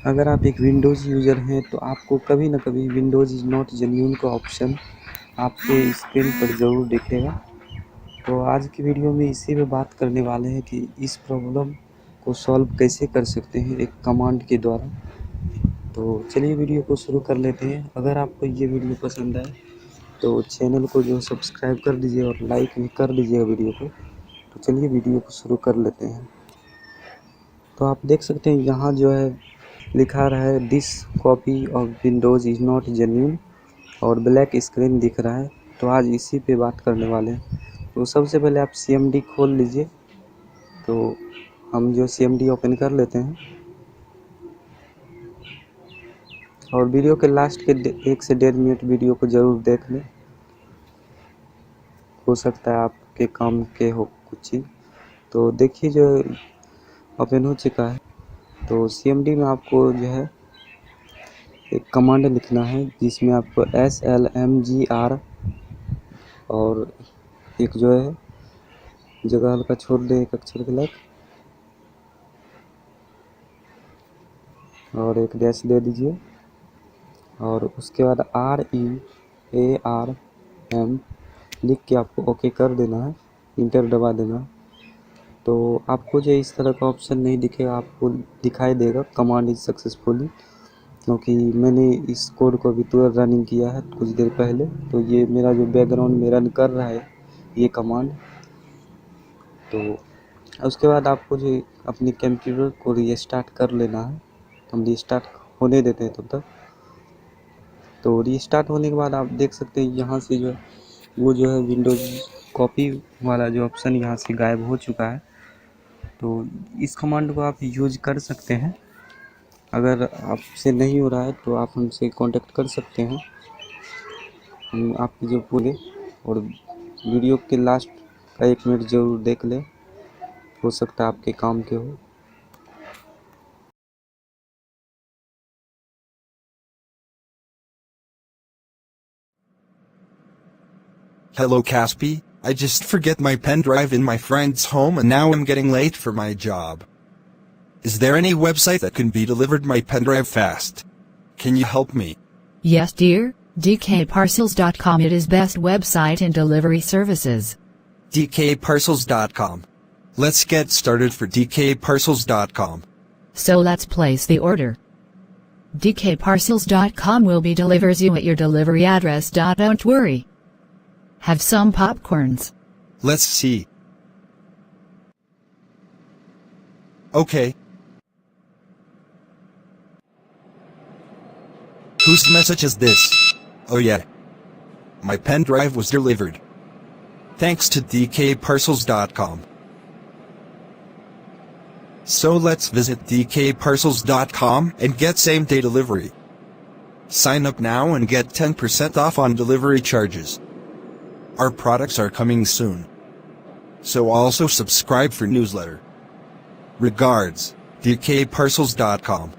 अगर आप एक विंडोज़ यूज़र हैं तो आपको कभी ना कभी विंडोज़ इज़ नॉट जेन्युइन का ऑप्शन आपके स्क्रीन पर ज़रूर दिखेगा। तो आज की वीडियो में इसी पे बात करने वाले हैं कि इस प्रॉब्लम को सॉल्व कैसे कर सकते हैं एक कमांड के द्वारा। तो चलिए वीडियो को शुरू कर लेते हैं। अगर आपको ये वीडियो पसंद आए तो चैनल को जो सब्सक्राइब कर दीजिए और लाइक भी कर दीजिएगा वीडियो को। तो चलिए वीडियो को शुरू कर लेते हैं। तो आप देख सकते हैं यहाँ जो है लिखा रहा है this copy of Windows is not genuine और ब्लैक स्क्रीन दिख रहा है। तो आज इसी पे बात करने वाले हैं। तो सबसे पहले आप CMD खोल लीजिए। तो हम जो CMD ओपन कर लेते हैं और वीडियो के लास्ट के 1 से 1.5 मिनट वीडियो को ज़रूर देख लें। हो सकता है आपके काम के हो कुछ चीज़। तो देखिए जो ओपन हो चुका है। तो CMD में आपको जो है एक कमांड लिखना है जिसमें आपको slmgr और एक जो है जगह हल्का छोड़ दें एक अक्षर के लायक और एक डैश दे दीजिए और उसके बाद REARM लिख के आपको ओके कर देना है, इंटर दबा देना। तो आपको जो इस तरह का ऑप्शन नहीं दिखेगा, आपको दिखाई देगा कमांड इज सक्सेसफुली, क्योंकि मैंने इस कोड को अभी तुरंत रनिंग किया है कुछ देर पहले। तो ये मेरा जो बैकग्राउंड में रन कर रहा है ये कमांड। तो उसके बाद आपको जो अपने कंप्यूटर को रीस्टार्ट कर लेना है। हम रीस्टार्ट होने देते हैं तब तक। तो रीस्टार्ट होने के बाद आप देख सकते हैं यहाँ से जो है वो जो है विंडोज़ कॉपी वाला जो ऑप्शन यहाँ से गायब हो चुका है। तो इस कमांड को आप यूज कर सकते हैं। अगर आपसे नहीं हो रहा है तो आप हमसे कांटेक्ट कर सकते हैं। हम आपकी जो पूरे और वीडियो के लास्ट का 1 मिनट ज़रूर देख लें, हो सकता है आपके काम के हो। Hello Caspi, I just forget my pen drive in my friend's home and now I'm getting late for my job. Is there any website that can be delivered my pen drive fast? Can you help me? Yes dear, dkparcels.com it is best website in delivery services. dkparcels.com. Let's get started for dkparcels.com. So let's place the order. dkparcels.com will be delivers you at your delivery address. Don't worry. Have some popcorns. Let's see. Okay. Whose message is this? Oh yeah. My pen drive was delivered. Thanks to dkparcels.com. So let's visit dkparcels.com and get same-day delivery. Sign up now and get 10% off on delivery charges. Our products are coming soon. So also subscribe for newsletter. Regards, dkparcels.com.